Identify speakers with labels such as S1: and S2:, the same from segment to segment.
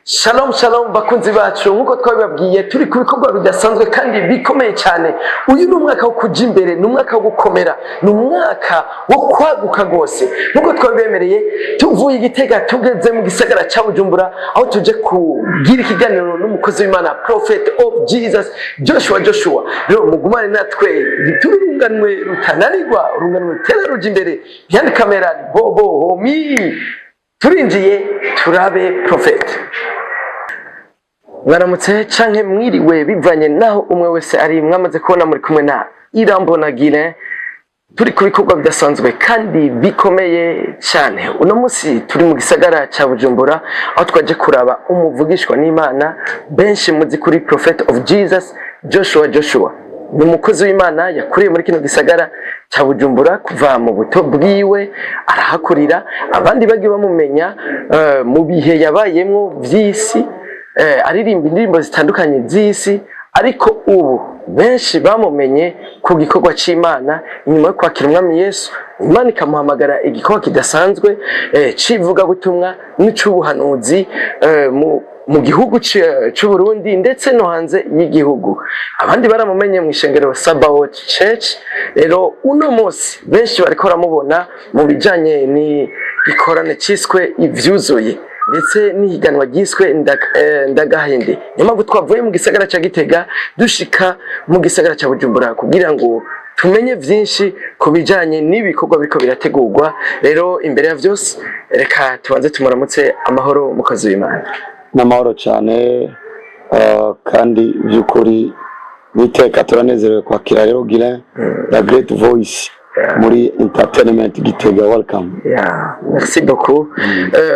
S1: Shalom shalom bakunzi bacu nkuko twabibabwiye turi ku bikorwa bidasanzwe kandi bikomeye cyane. Uyu ni umwaka wo kuja imbere, ni umwaka wo gukomera, ni umwaka wo kwaguka gose. Nkuko twabibemereye tuvuye Igitega tugeze mu gisagara ca Bujumbura aho tuje kugira ikiganiro n'umukozi w'Imana Prophet of Jesus Joshua. Rero mugumane natwe biturunganwe rutananirwa, urunganwe tera ruja imbere. Behind camera Bobo Homi. Turinjiye turabe Prophet. Mwaramutse canke mwiriwe bivanye naho umwe wese ari, mwamaze kubona muri kumwe na Irambona Guillain. Turi ku bikorwa bidasanzwe kandi bikomeye cyane. Uno munsi turi mu gisagara ca Bujumbura aho twaje kuraba umuvugishwa n'Imana benshi muzi kuri Prophet of Jesus Joshua. Ni umukozi w'Imana yakuriye muri kino gisagara ca Bujumbura kuva mu buto bwiwe arahakurira, abandi bagiye bamumenya mu bihe yabayemwo vy'isi, aririmba indirimbo zitandukanye z'isi, ariko ubu benshi bamumenye ku gikorwa c'Imana inyuma yo kwakira umwami Yesu. Imana ikamuhamagara igikorwa kidasanzwe civuga butumwa n'ubuhanuzi mu gihugu c'u Burundi ndetse no hanze y'igihugu. Abandi baramumenye mu ishengero Sabaoth Church. Rero uno munsi benshi bariko baramubona mu bijanye ni ikorane ciswe ivyuzuye ndetse n'ihiganwa ryiswe ndagahende. Niyo mpamvu twavuye mu gisagara ca Gitega dushika mu gisagara ca Bujumbura kugira ngo tumenye vyinshi ku bijanye n'ibikorwa biriko birategurwa. Rero imbere ya vyose reka tubanze tumuramutse. Amahoro mukozi w'Imana.
S2: N'amahoro cyane, kandi by'ukuri niteka turanezerewe kwakira rero Guillain la Great Voice muri entertainment Gitega. Welcome.
S1: Merci beaucoup.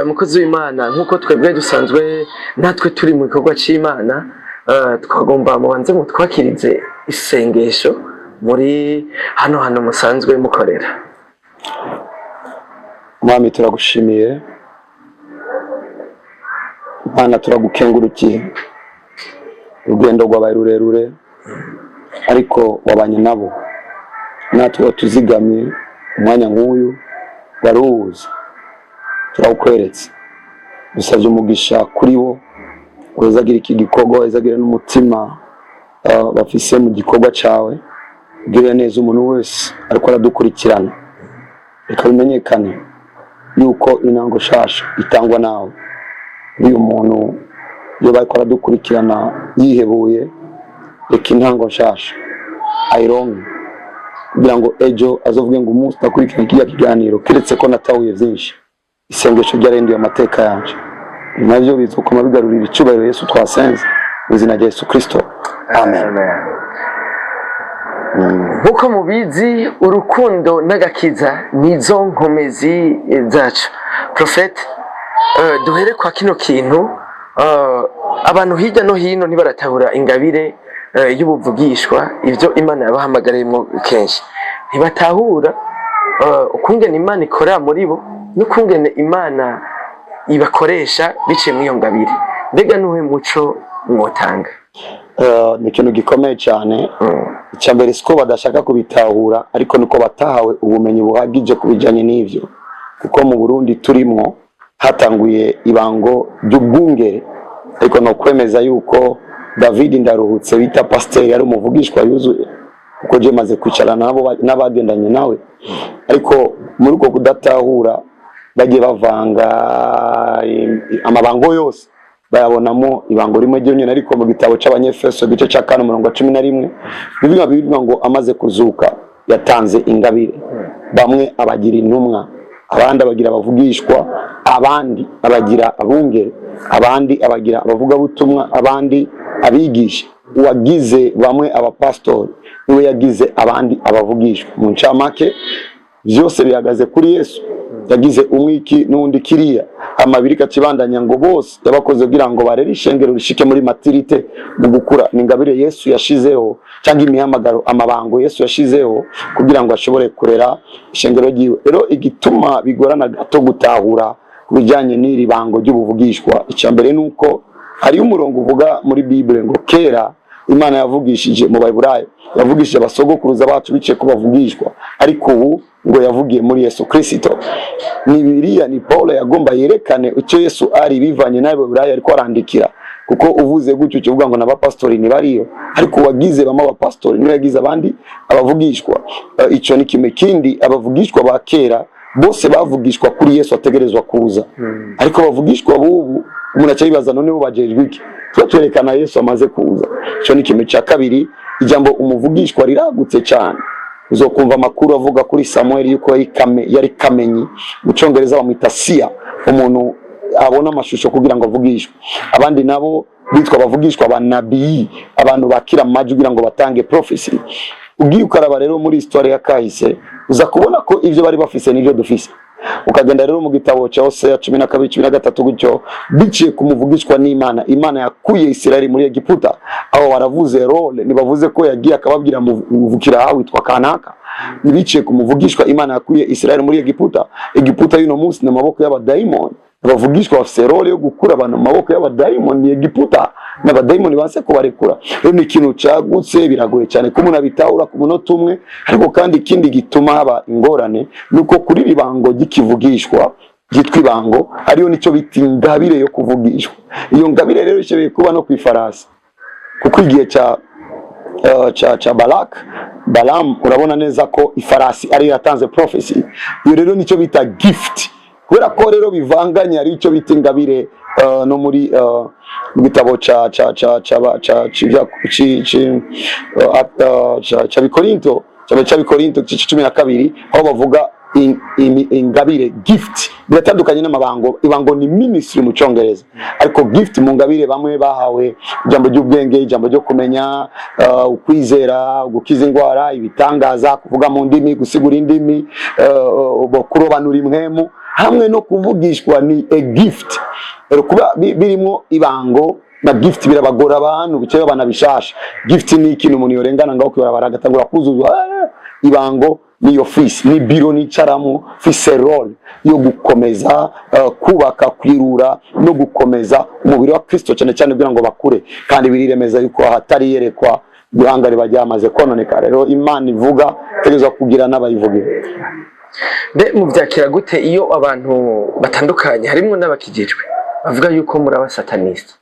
S1: Mukozi w'Imana, nkuko twebwe dusanzwe natwe turi mu gikorwa c'Imana, twagomba mubanze mutwakirize isengesho muri hano musanzwe mukorera.
S2: Mwami turagushimiye, Mana turagukengurukiye, urugendo rwabaye rurerure ariko wabanye nabo, natwe watuzigamye umwanya nk'uyu baruzi, turawukweretse. Dusabye umugisha kuri bo, uzagira iki gikorwa, uzagira n'umutima bafise mu gikorwa cawe, ugirire neza umuntu wese ariko aradukurikirana, reka bimenyekane yuko intango shasha itangwa nawe. Uyu muntu iyo bariko aradukurikirana yihebuye, reka intango nshasha ayironke kugira ngo ejo azovuge ngo umunsi ndakurikirana kiriya kiganiro keretse ko natahuye vyinshi. Isengesho ryarendiye amateka yanje, navyo bizokoma bigarurira icubahiro Yesu twasenze mu izina rya Yesu Kristo, amen.
S1: Nkuko mubizi urukundo n'agakiza nizo nkomezi zacu. Prophet, duhere kwa kino kintu, abantu hirya no hino ntibaratabura ingabire y'ubuvugishwa, ivyo Imana yabahamagariyemo kenshi. Ntibatahura ukungene Imana ikora muri bo n'ukungene Imana ibakoresha biciye mu iyo ngabire. Mbega nuhe muco mwotanga?
S2: Ni ikintu gikomeye cyane. Icyambere siko badashaka kubitahura, ariko niko batahawe ubumenyi buhagije kubijanye n'ivyo, kuko mu Burundi turimwo hatanguye ibango ry'ubwungere, ariko no kwemeza yuko David Ndaruhutse bita pasteur yari umuvugishwa yuzuye, kuko je maze kwicarana nabo n'abagendanye nawe. Ariko muri uko kudatahura bagiye bavanga amabango yose, bayabonamo ibango rimwe ryonyene. Ariko mu gitabo c'Abanyefeso gice ca 4:11 bivuga ngo amaze kuzuka yatanze ingabire, bamwe abagira intumwa, abandi abagira abavugishwa, abandi abagira abungere, abandi abagira abavuga butumwa, abandi abigisha. Uwagize bamwe abapastori niwe yagize abandi abavugishwa. Mu ncamake byose bihagaze kuri Yesu, yagize umwiki n'undi kiriya, amabiri kacibandanya ngo bose yabakoze kugira ngo barere ishengero rishike muri maturite mu gukura. Ni ingabire Yesu yashizeho, cyangwa imihamagaro, amabango Yesu yashizeho kugira ngo ashobore kurera ishengero ryiwe. Rero igituma bigorana gato gutahura kubijanye n'iri bango ry'ubuvugishwa, icyambere nuko hari umurongo uvuga muri Bible ngo kera Imana yavugishije mu Baheburayo, yavugishije abasogokuruza bacu biciye ko bavugishwa, ariko ubu ngo yavugiye muri Yesu Kristo. Ni Bibiliya, ni Paulo yagomba yerekane icyo Yesu ari bivanye n'abo Buraya ariko arandikira, kuko uvuze gutyo kivuga ngo n'abapastori ni bariyo, ariko wagize bamwe abapastori niwe yagize abandi abavugishwa. Icyo ni kimwe. Kindi, abavugishwa ba kera bose bavugishwa kuri Yesu ategerezwa kuza, ariko bavugishwa bubu umuntu acayibaza none bo bajejwe iki? Twerekana Yesu amaze kuza. Icyo ni kimwe. Cya kabiri, ijambo umuvugishwa riragutse cyane. Uzokumva amakuru avuga kuri Samuel yuko yari kamenyi, mu Cyongereza bamwita Sia, umuntu abona amashusho kugira ngo avugishwe. Abandi nabo bitwa bavugishwa abanabii, abantu bakira amajwi kugira ngo batange prophecy. Ugiye ukaraba rero muri histoire ya kahise, uza kubona ko ivyo bari bafise n'ivyo dufise. Ukagenda rero mu gitabo cya Hosea 12:13 gutyo, biciye kumuvugishwa n'Imana. Imana yakuye Isirayeli muri Egiputa, aho baravuze role, nibavuze ko yagiye akababwira muvukira aho witwa kanaka. Biciye kumuvugishwa Imana yakuye Isirayeli muri Egiputa. Egiputa y'uno munsi na maboko y'abadaimoni. Abavugishwa bafise role yo gukura abantu mu maboko y'abadaimoni ni Egiputa, n'abadaimoni banse ko barekura. Rero ni ikintu cagutse, biragoye cyane ko umuntu abitahura ku munota umwe. Ariko kandi ikindi gituma haba ingorane nuko kuri ribango gikivugishwa gitwa ibango ariyo nico biti ingabire yo kuvugishwa. Iyo ngabire rero ishobeye kuba no kwifarasi, kuko igihe cha Balaam urabona neza ko ifarasi ari yatanze prophecy. Iyo rero nico bita gift. Kubera ko rero bivanganya ari cyo bita ingabire no muri mu gitabo cha Bikorinto 12 aho bavuga ingabire gift. Biratandukanye n'amabango. Ibango ni ministry mu Cyongereza, ariko gift mu ngabire bamwe bahawe ijambo ry'ubwenge, ijambo ryo kumenya, ukwizera, gukiza indwara, ibitangaza, kuvuga mu ndimi, gusigura indimi, kurobanura impwemu, hamwe no kuvugishwa ni a gift. Rero kuba birimo ibango na gift birabagora abantu bicaye banabishasha. Gift ni ikintu umuntu yorengana ngaho kwibara agatangura kuzuzwa. Ibango ni office, ni biro nicaramo, fise role yo gukomeza kubaka, kwirura no gukomeza umubiri wa Kristo cyane cyane kugira ngo bakure, kandi biriremeza yuko hatari yerekwa guhangare bajyamaze kononeka. Rero Imana ivuga tegerezwa kugira n'abayivugira.
S1: Be muvyakira gute iyo abantu batandukanye harimo n'abakijijwe bavuga yuko muri abasatanista?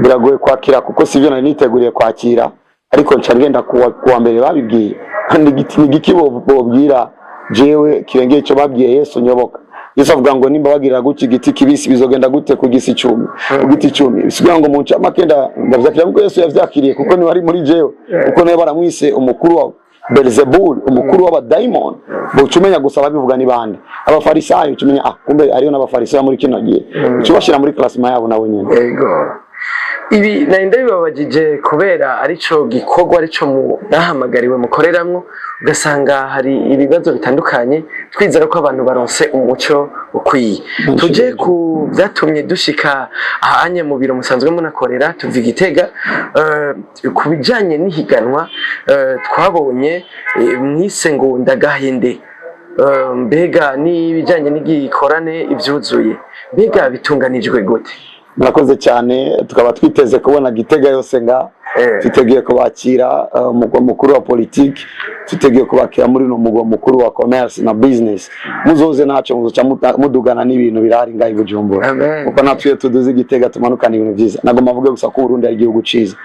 S2: Biragoye kwakira kuko sivyo nari niteguriye kwakira, ariko nca ngenda kuwa mbere babibwiye. Nigiki bobwira jewe kirengeye cyo babwiye Yesu nyoboka. Yesu avuga ngo nimba bagira guki giti kibisi bizogenda gute ku gisi 10 giti 10. Bisigira ngo munca makenda ndavyakira kuko Yesu yavyakiriye kuko ni wari muri jewe, kuko naye baramwise umukuru wa Beelzebul, umukuru w'abadaimoni. Bucumenya gusa babivuga ni bande. Abafarisayo cumenya kumbe ariyo n'abafarisayo muri kino gihe. Cubashira muri classement yabo nawe nyene.
S1: Yego. Ibi nainde bibabajije kubera arico gikorwa arico nahamagariwe mukoreramwo, ugasanga hari ibibazo bitandukanye, twizera ko abantu baronse umuco ukwiye. Tuje ku byatumye dushika ahanye mu biro musanzwe munakorera tuvi Gitega, ku bijanye n'ihiganwa twabonye mwise ngo ndagahinde. Mbega ni bijanye n'igikorane ivyuzuye, mbega bitunganijwe gute?
S2: Murakoze cyane. Tukaba twiteze kubona Gitega yose nga twiteguye kubakira umugwa mukuru wa politiki, twiteguye kubakira muri no mugwa mukuru wa commerce na business. Muzoze naco muzoca mudugana n'ibintu birahari ngaho Bujumbura, kuko natwe tuduze Gitega tumanukana ibintu byiza. Nagomba mvuge gusa ko Burundi ari igihugu ciza.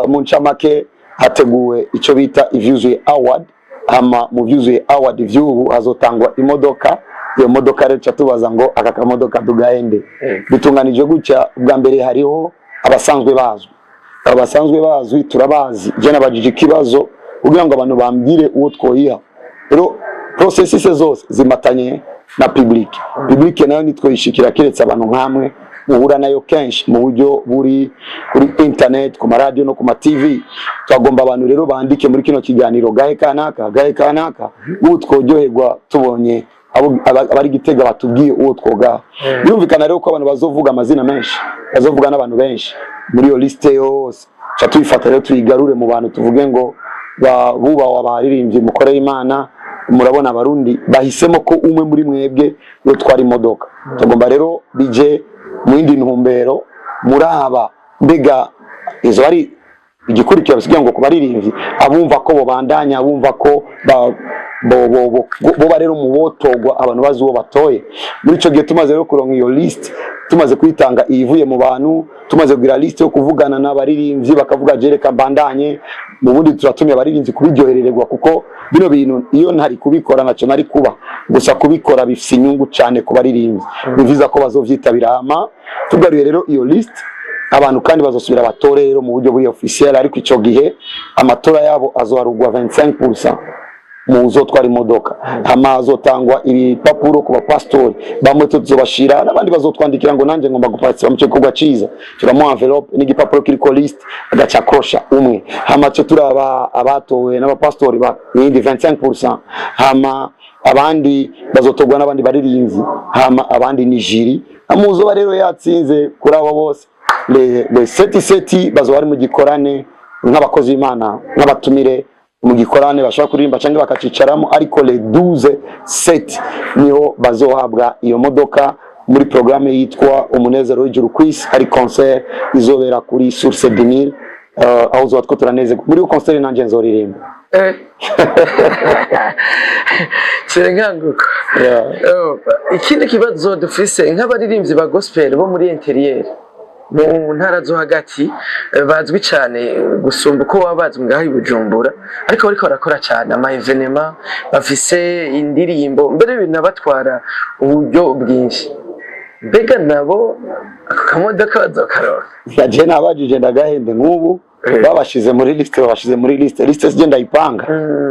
S2: Mu ncamake hateguwe ico bita Ivyuzuye Award. Hama mu Vyuzuye Award vy'ubu hazotangwa imodoka. Iyo modoka rero tubaza ngo aka kamodoka tugahende. Bitunganije gutya. Bwa mbere hariho abasanzwe bazwi turabazi. Je nabajije ikibazo kugira ngo abantu bambire uwo twoyiha. Rero processes zose zimatanye na public nayo nitwoyishikira keretse abantu nkamwe muhura nayo kenshi mu buryo buri kuri internet, ku radio no ku ma TV. Twagomba abantu rero bandike muri kino kiganiro gahe kanaka uwo tworyoherwa tubonye abari Gitega batubwiye uwo twoga. Birumvikana rero ko abantu bazovuga amazina menshi, bazovuga n'abantu benshi muri iyo liste yose. Cha tuyifata rero tuyigarure mu bantu tuvuge ngo buba wabaririmbye mukorera Imana. Murabona abarundi bahisemo ko umwe muri mwebwe yo twari imodoka. Tugomba rero bije mu yindi ntumbero muraba mbega izo ari igikurikira bisigira ngo kubaririmbyi abumva ko bobandanya, abumva ko bo rero mu botogwa abantu bazi uwo batoye. Muri ico gihe tumaze rero kuronka iyo list, tumaze kwitanga ivuye mu bantu, tumaze kugira list yo kuvugana n'abaririmbyi bakavuga jereka mbandanye, mu bundi turatumye abaririmbyi kubiryoherererwa kuko bino bintu iyo ntari kubikora naco nari kuba gusa kubikora bifise inyungu cyane ku baririmbyi. Bivuze ko bazovyitabira hama tugaruye rero iyo list abantu kandi bazosubira batore rero mu buryo buri officiel, ariko ico gihe amatora yabo azoharugwa 25% muzo twari imodoka, hama azotangwa ibipapuro ku bapastori bamwe tuzobashira n'abandi bazotwandikira ngo nanje ngomba guparticipa mu gikorwa ciza, turamu envelope n'igipapuro kiriko list agaca krosha umwe, hama cyo turaba abatowe n'abapastori ba 25%, hama abandi bazotogwa n'abandi baririmbyi, hama abandi ni jiri, amuzo rero yatsinze kuri abo bose le seti bazo bari mu gikorane nk'abakozi b'Imana nk'abatumire mu gikorane bashaka kuririmba cyangwa bakacicaramo, ariko le 12 set niho bazohabwa iyo modoka muri programme yitwa umunezero w'ijuru kwisi, ari concert izobera kuri Source du Nil, aho uzatwo turaneze muri iyo concert nanje nzoririmba
S1: Chenganguko. Ikindi kibazo dufise nk'abaririmbyi ba gospel bo muri interieur mu ntara zo hagati bazwi cyane gusumba uko wabazwe ngaho i Bujumbura, ariko bariko barakora cyane ama evenement, bafise indirimbo mbere binabatwara uburyo bwinshi. Mbega nabo ako kamodoka bazokaronka?
S2: Yaje nabajije ndagahende nk'ubu babashize muri liste zigenda ipanga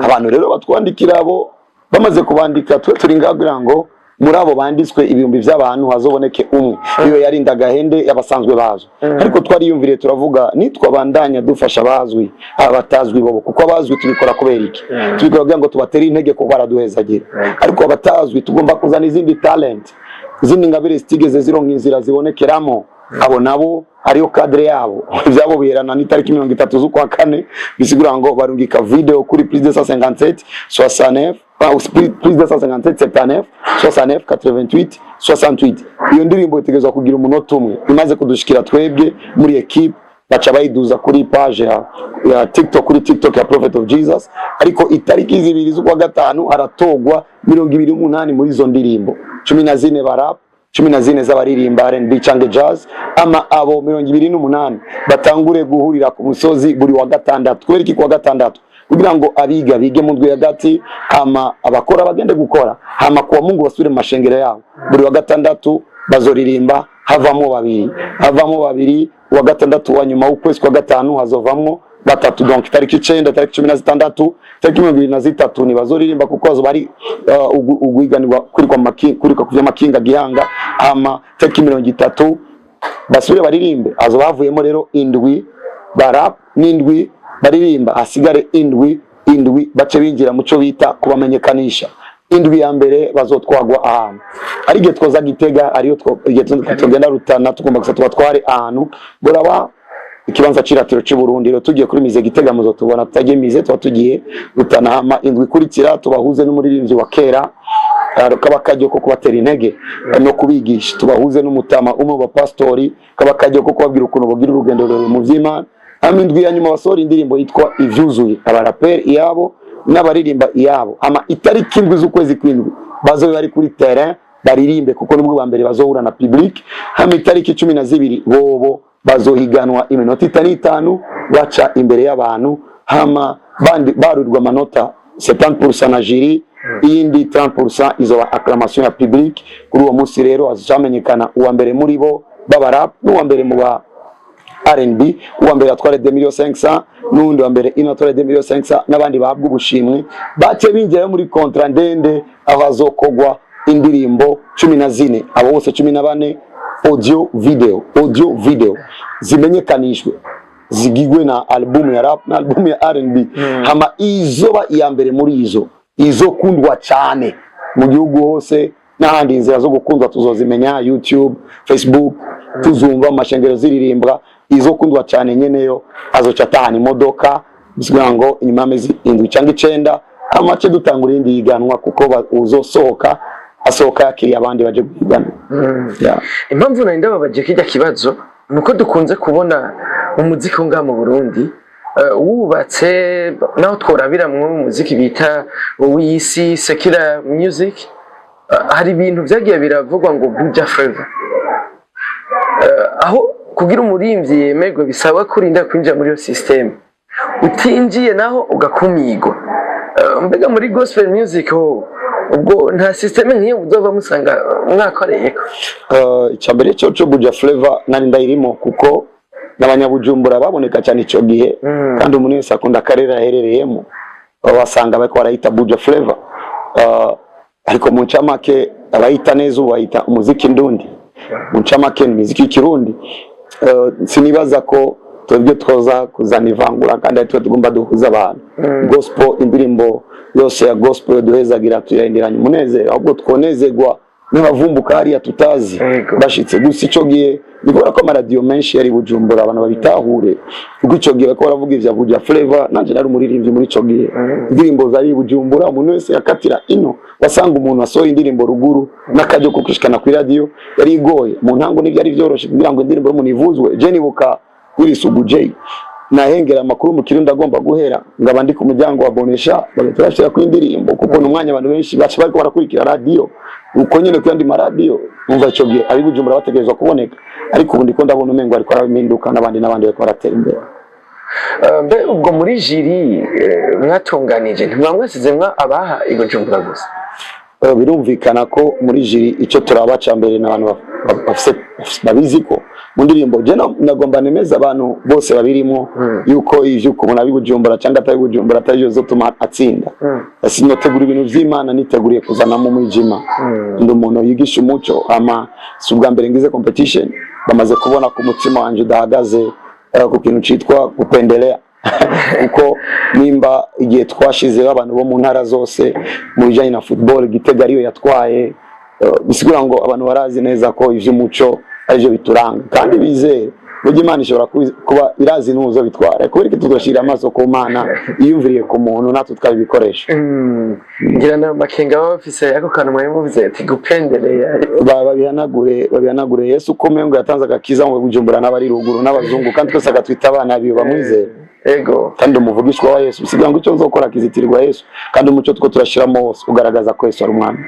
S2: abantu rero batwandikira abo bamaze kubandika twe turi ngagira ngo muri abo banditswe ibihumbi by'abantu hazoboneke umwe, iyo yari ndagahende yabasanzwe bazwe, ariko twariyumvire turavuga nitwa bandanya dufasha bazwi abatazwi bobo, kuko abazwi tubikora kubera iki tubikora kugira ngo tubatere intege ko baraduhezagira, ariko abatazwi tugomba kuzana izindi talent, izindi ngabire zitigeze zironka inzira zibonekeramo, abo nabo ariyo cadre yabo byabo biherana n'itariki 30 z'ukwa kane, bisigura ngo barungika video kuri plus de 157 69 plus de 157 79 69 88 68. Iyo ndirimbo itegezwa kugira umunota umwe, imaze kudushikira twebwe muri equipe baca bayiduza kuri page ya TikTok, kuri TikTok ya Prophet of Jesus, ariko itariki zibiri z'ukwa gatanu haratogwa 28 muri zo ndirimbo 14 barap 14 z'abaririmba R&B cyangwa jazz, ama abo 28 batangure guhurira ku musozi buri wa gatandatu. Kubera iki kwa gatandatu? Kugira ngo abiga bige mu ndwi hagati, ama abakora bagende gukora, hama kuwa Mungu basubire mu mashengero yabo. Buri wa gatandatu bazoririmba havamo babiri, wa gatandatu wa nyuma w'ukwezi kwa gatanu hazovamwo batatu, donc tariki 9 tariki 16 tariki 23 ni bazoririmba kuko bazo bari ugwiganirwa kuri kwa kuvya makinga gihanga, ama tariki 30 basubire baririmbe, azo bavuyemo rero indwi barap n'indwi baririmba, hasigare indwi bace binjira muco bita kubamenyekanisha. Indwi ya mbere bazotwagwa ahantu ari gihe twoza Gitega, ariyo tugenda Rutana, tugomba gusa tubatware ahantu boraba ikibanza ciratiro ci Burundi. Rero tugiye kuri mize Gitega muzo tubona tutagiye mize tugiye Rutana, hama indwi kurikira tubahuze n'umuririmbyi wa kera kaba kajyo ko kubatera intege no kubigisha, tubahuze n'umutama umwe wa pastori kaba kajyo ko kubabwira ukuntu bogira urugendo rero mu vy'Imana. Hama indwi ya nyuma basora indirimbo yitwa ivyuzuye, abaraperi iyabo n'abaririmba iyabo, ama itariki indwi z'ukwezi kw'indwi bazo bari kuri terrain baririmbe, kuko nubwo ba mbere bazohura na public. Hama itariki 12 bobo bazohiganwa iminota 5 baca imbere y'abantu, hama bandi barurirwa amanota 70% na jury, iyindi 30% izoba acclamation ya public. Kuri uwo munsi rero azamenyekana uwa mbere muri bo baba rap, n'uwa mbere mu ba R&B, uwa mbere atware 2,500,000 n'undi wa mbere inatware 2,500,000, n'abandi bahabwa ubushimwe bace binjira muri kontra ndende aho azokogwa indirimbo 14, abo bose 14 audio video zimenyekanishwe zigigwe na album ya rap na album ya R&B. Hama izoba iya mbere muri izo kundwa cyane mu gihugu hose, n'ahandi inzira zo gukundwa tuzozimenya YouTube, Facebook, tuzumva amashengero ziririmbwa. Izo kundwa cyane nyeneyo azocatahana imodoka bisubira ngo inyuma y'amezi 7 cyangwa 9 amace dutangura indi yiganwa, kuko uzosohoka asohoka yakiriye abandi baje guhigana.
S1: Impamvu nari ndababaje kijya kibazo nuko dukunze kubona umuziki nga mu Burundi wubatse naho tworabiramwo umuziki bita w'isi secular music, hari ibintu vyagiye biravugwa ngo Buja Flava, aho kugira umurimbyi yemerwe bisaba kurinda kwinjira muri iyo system, utinjiye naho ugakumigwa. Mbega muri gospel music ho ubwo nta system nk'iyo muzova musanga mwakoreyeko?
S2: Icyambere cyo Buja Flava nari ndayirimo kuko n'abanyabujumbura baboneka cyane ico gihe, kandi umuntu wese akunda akarere aherereyemo wasanga bariko barayita Buja Flava. Ariko mu ncamake abayita neza ubayita umuziki ndundi, mu ncamake ni muziki w'ikirundi. Sinibaza ko twebwe twoza kuzana ivangura kandi ari twe tugomba duhuza abantu. Gospel, indirimbo yose ya gospel duhezagira tuyahenderanya umunezero, ahubwo twonezegwa n'abavumbuka hariya tutazi bashitse. Gusa ico gihe bigora ko amaradiyo menshi yari Bujumbura abantu babitahure, kuko ico gihe ko baravuga ivya Buja Flava, nanje nari umuririmbyi muri ico gihe. Indirimbo zari Bujumbura umuntu wese yakatira ino, wasanga umuntu asohoye indirimbo ruguru n'akajyo ko kwishikana ku radio yari igoye. Mu ntango ni byari byoroshe kugira ngo indirimbo y'umuntu ivuzwe. Je nibuka Wirisugu J nahengera amakuru mu Kirundi agomba guhera, ngaba ndi ku muryango wa Bonesha bagaturashira ku indirimbo, kuko n'umwanya abantu benshi bacu bariko barakurikira radio uko nyene ku yandi maradiyo. Umva ico gihe abi Bujumbura bategerezwa kuboneka, ariko ubu ndiko ndabona umengo ariko arabiminduka n'abandi bariko baratera imbere.
S1: Mbe ubwo muri jiri mwatunganije ntimwamwasizemwa abaha i Bujumbura gusa?
S2: Birumvikana ko muri jiri icyo turaba cyambere n'abantu babizi ko mu ndirimbo je nagomba nemeza abantu bose babirimo yuko ivyo kubona bibujumbura cyangwa atari Bujumbura atari yo zotuma atsinda. Sinyotegura ibintu vy'Imana, niteguriye kuzana mu mwijima. Ndi umuntu yigisha umuco, ama subwa mbere ngize competition bamaze kubona ku mutima wanje udahagaze ku kintu citwa kupendelea uko nimba igihe twashizeho abantu bo mu ntara zose mu bijanye na football, Gitega ariyo yatwaye, bisigura ngo abantu barazi neza ko ivy'umuco arivyo bituranga, kandi bizeye burya Imana ishobora kuba irazi n'uzo bitwara, kubera ko tudoshira amaso ku Mana iyumviriye ku muntu natwe twabikoresha.
S1: Ngira na makenga bafise ako kantu mwe muvuze ati gupendeleye
S2: babihanagure Yesu ko mengo yatanze agakiza mu Bujumbura n'abari ruguru n'abazungu, kandi twese agatwita abana biyo bamwizera.
S1: Ego
S2: kandi umuvugishwa wa Yesu bisiga ngo icyo nzokora kizitirirwa Yesu, kandi umuco two turashiramo wose ugaragaza ko Yesu ari umwami.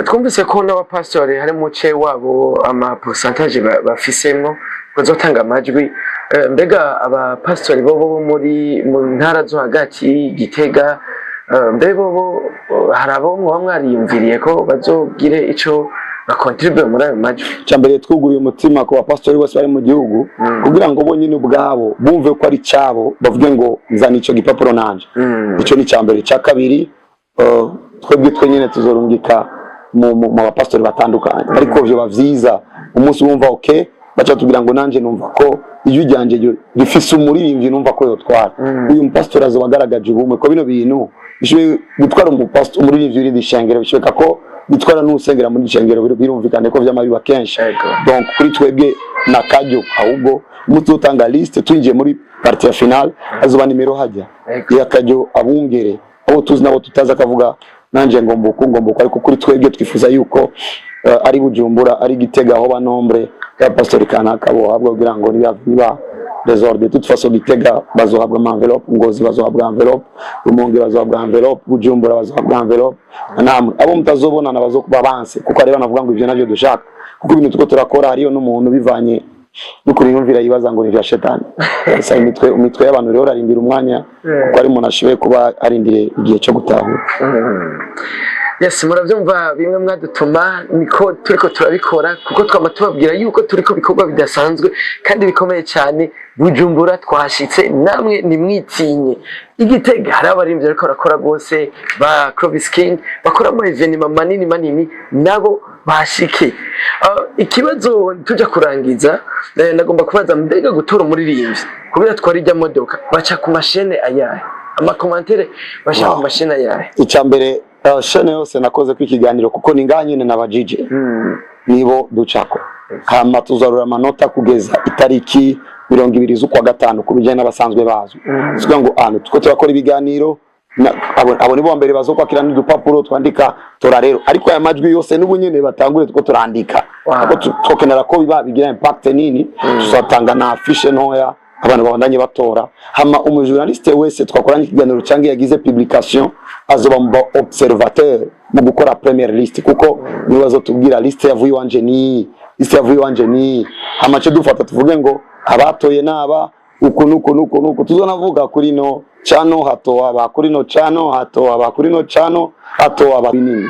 S1: Twumvise ko n'abapastori hari muce wabo ama pourcentage bafisemwo bazotanga amajwi. Mbega abapastori bo muri mu ntara zo hagati Gitega, mbego hari abo mwamwariyumviriye ko bazogire ico bakontribute muri ayo majwi? Cyambere
S2: twuguriye umutima ko abapastori bose bari mu gihugu kugira ngo bo nyine ubwabo bumve ko ari cyabo, bavuge ngo nzana ico gipapuro nanje. Ico ni cyambere. Cya kabiri, twebwe twe nyine tuzorungika mu bapastori batandukanye, ariko byo bavyiza umunsi wumva okay bacha tugira ngo nanje numva ko iyo ryanje rifise umuririmbyi numva ko yotwara uyu mupastori azobagaragaje ubumwe ko bino bintu bishwe gutwara umupastori umuririmbyi uri dishengero bishweka ko bitwara n'usengera muri dishengero birumvikane ko vyamabiba kenshi. Donc kuri twebwe na kajyo ahubwo muzotanga liste twinjiye muri partie ya finale azoba nimero hajya ya kajyo abungere abo tuzi nabo tutaza kavuga nanje ngombuko ariko kuri twebwe twifuza yuko ari Bujumbura ari Gitega aho banombre ya pastori kanaka bo habwo kugira ngo niba desordre de toute façon Gitega bazohabwa envelope, Ngozi bazohabwa envelope, Rumonge bazohabwa envelope, Bujumbura bazohabwa envelope. Namwe abo mutazobona na bazokuba banse kuko ari banavuga ngo ivyo navyo dushaka, kuko ibintu tuko turakora hariyo n'umuntu bivanye n'ukuri yumvira yibaza ngo ni vya shetani. Sasa imitwe y'abantu rero arindira umwanya kuko ari umuntu ashoboye kuba arindire igihe cyo gutahura.
S1: Yes, muravyumva bimwe mwadutuma niko turiko turabikora, kuko twama tubabwira yuko turiko bikorwa bidasanzwe kandi bikomeye cyane. Bujumbura twashitse, namwe nimwitinye. Igitega hari abarimvye ariko barakora gose ba Clovis King bakora mu evenement manini nabo bashike. Ikibazo tujya kurangiza nagomba kubaza, mbega gutora umuririmbyi kubera twari ijya modoka baca ku mashene ayahe, ama commentaire baca ku mashene ayahe?
S2: Icambere shene yose nakoze ku ikiganiro kuko ninganyene na bajije nibo ducako, hama tuzarura amanota kugeza itariki 20 z'ukwa gatanu kubijanye n'abasanzwe bazwe. Tuvuga ngo tuko turakora ibiganiro abo nibo mbere bazokwakira n'udupapuro twandika tora rero, ariko aya majwi yose n'ubunyene batangure tuko turandika kuko twokenera ko biba bigira impact nini. Tuzatanga na affiche ntoya abantu babandanye batora hama umujournaliste wese twakoranye ikiganiro cyangwa yagize publication azoba mu observateur mu gukora première liste kuko nibazo tubwira liste yavuye wanje ni amace dufata tuvuge ngo abatoye naba uku tuzonavuga kuri no chano hato aba kuri no chano hato aba kuri no chano hato aba binini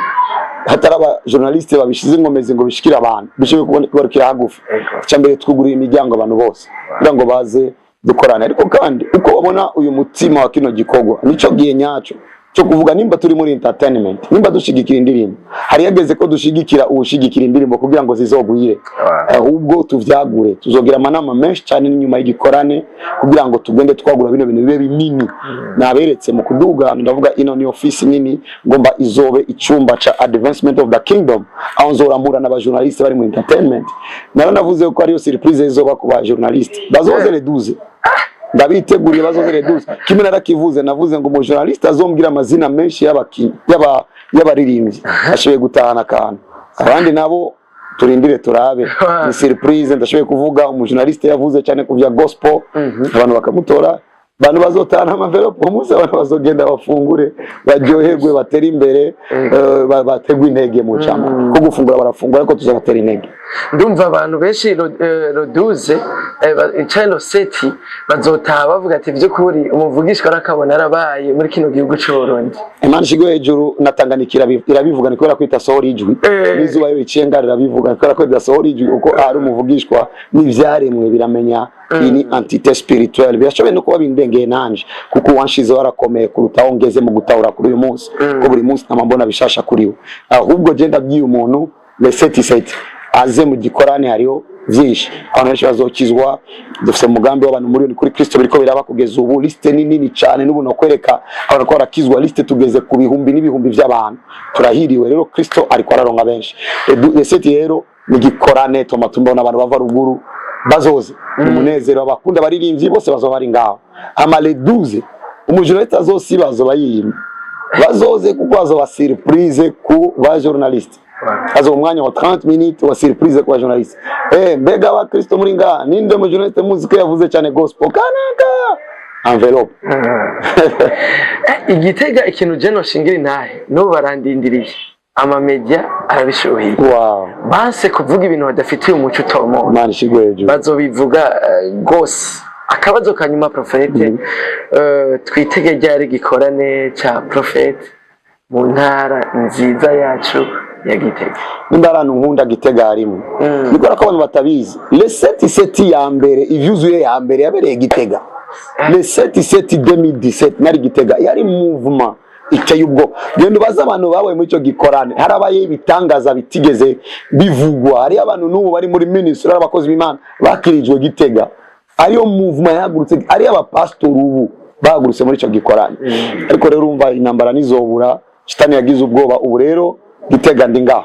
S2: hataraba journaliste babishize ingomezi ngo bishikira abantu bishobye kubarukira hagufi cyambere twuguriye imiryango abantu bose kugira ngo baze dukorana ariko kandi uko babona uyu mutima wa kino gikogwa nico giye nyaco cyo kuvuga nimba turi muri entertainment nimba dushigikira indirimbo hari yageze ko dushigikira ubushigikira indirimbo kugira ngo zizogwire ahubwo tuvyagure tuzogira amanama menshi cyane n'inyuma y'igikorane kugira ngo tugende twagura bino bintu bibe binini naberetse mu kuduga ndavuga ino ni office nini ngomba izobe icumba ca advancement of the kingdom aho nzoramura n'abajournaliste bari mu entertainment naro navuze ko ariyo surprise izoba ku bajournaliste bazoze le 12 ndabiteguriye bazozere duze kimwe narakivuze navuze ngo umujournaliste azombwira amazina menshi y'abaririmbyi ashoboye gutahana akantu abandi nabo turindire turabe ni surprise ndashoboye kuvuga umujournaliste yavuze cyane ku bya gospel abantu bakamutora bantu bazotana envelope umunsi abantu bazogenda bafungure baryoherwe batera imbere bategwa intege mu cyama ko gufungura barafungura ariko tuzabatera intege
S1: ndumva abantu benshi roduze channel seti bazotaha bavuga ati by'ukuri umuvugishwa arakabona arabaye muri kino gihugu cy'Uburundi
S2: Imana shigo hejuru natanganikira irabivuga nikora kwita sohora ijwi nizuba yo icenga rirabivuga nikora kwita sohora ijwi uko ari umuvugishwa n'ivyaremwe biramenya ini entité spirituelle birashoboye no kuba bindengeye nanje kuko wanshize warakomeye kurutaho ngeze mu gutahura kuri uyu munsi ko buri munsi namambona bishasha kuri we ahubwo je ndabwiye umuntu le seti aze mu gikorane hariho vyinshi abantu benshi bazokizwa dufite umugambi w'abantu muri kuri Kristo biriko biraba kugeza ubu liste nini cyane n'ubu no kwereka abantu ko barakizwa liste tugeze ku bihumbi n'ibihumbi by'abantu turahiriwe rero Kristo ariko araronka benshi seti rero ni gikorane tomatumba n'abantu bava ruguru bazoze umunezero abakunda baririmbyi bose bazoba bari ngaho amale 12 umujournaliste azosibazo bayimye bazoze kuko bazoba surprise ku ba journaliste azo umwanya wa 30 minutes wa surprise ku ba journaliste mbega wa Kristo muri ngaha ninde mu journaliste muzika yavuze cyane gospel kanaka envelope
S1: igitega ikintu jeno shingiri ntahe no barandindiriye ama media arabishohiye banse kuvuga ibintu badafitiye umuco utomo
S2: Imana ishigwe hejuru
S1: bazobivuga gose akabazo kanyuma Prophete twitege ryari gikorane ca Prophete mu ntara nziza yacu ya Gitega
S2: n'indarano nkunda Gitega harimo nikora ko abantu batabizi le seti ya mbere ivyuzuye ya mbere yabereye Gitega le seti 2017 nari Gitega yari movement iteye ubwo gendo baza abantu babaye muri cyo gikorane harabaye ibitangaza bitigeze bivugwa hari abantu n'ubu bari muri ministry abakozi b'Imana bakirijwe Gitega ariyo movement yagurutse ari abapastor ubu bagurutse muri cyo gikorane ariko rero urumva intambara nizobura shitani yagize ubwoba ubu rero Gitega ndinga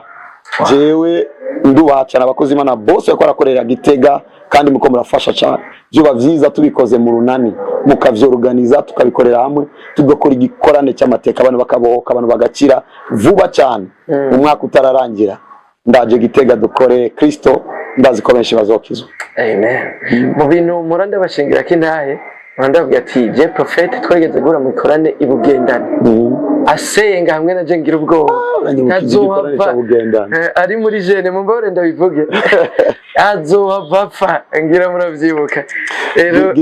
S2: jewe ndubaha cyane abakozi b'Imana bose bakora korera Gitega kandi muko murafasha cyane byo bavyiza tubikoze mu runani mukavyorganiza tukabikorera hamwe tugakora igikorane cy'amateka abantu bakabohoka abantu bagakira vuba cyane umwaka utararangira ndaje Gitega dukore Kristo ndazi ko benshi bazokizwa
S1: amen mu bintu muranda bashingira kintahe muranda ati je Prophete twegeze gura mu ikorane ibugendana asenga hamwe na je ngira ubwoba tazohava ari muri jene mu mbore ndabivuge azohava fa ngira muravyibuka rero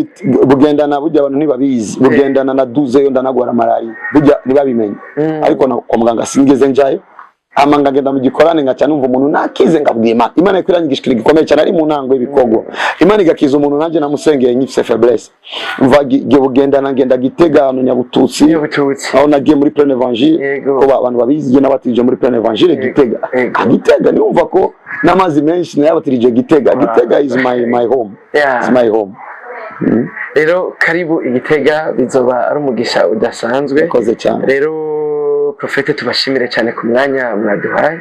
S2: bugendana burya abantu nibabizi bugendana na duze yo ndanagwara malaria burya nibabimenye ariko kwa muganga singeze njayo amanga ngenda mu gikorane ngaca numva umuntu nakize ngabwiye Imana ikwirangishikira gikomeye cyane ari mu ntango y'ibikogwa Imana igakiza umuntu nanje namusengeye nyifise faiblesse mva bugendana ngenda Gitega no Nyabututsi aho nagiye muri plein évangile ko abantu babizi n'abatije muri plein évangile Gitega niumva ko namazi menshi n'abatirije Gitega is my home is my home
S1: rero karibu Igitega bizoba ari umugisha udasanzwe
S2: koze cyane
S1: rero Prophete tubashimire cyane ku mwanya mwaduhaye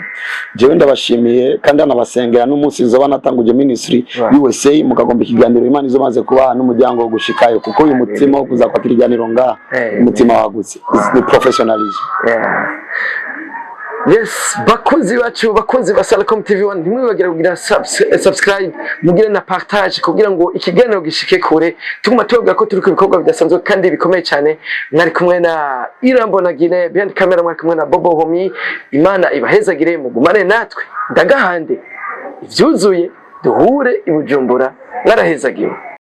S2: jewe ndabashimiye kandi anabasengera n'umunsi zoba natanguje ministry USA mukagomba ikiganiro Imana izomaze kuba n'umuryango wo gushikayo kuko uyu mutima wo kuzakwakira ikiganiro nga umutima wagutse ni professionalism
S1: Yes, bakunzi bacu, bakunzi ba Salcom TV1, ntimwibagire kugira subscribe, mugire na partage kugira ngo ikiganiro gishike kure. Tuguma tuvuga ko turi ku bikorwa bidasanzwe kandi bikomeye cyane. Mwari kumwe na Irambona Guinée, behind camera mwari kumwe na Bobo Homi. Imana ibahezagire, mugumane natwe. Ndagahande ivyuzuye duhure i Bujumbura. Mwarahezagiwe.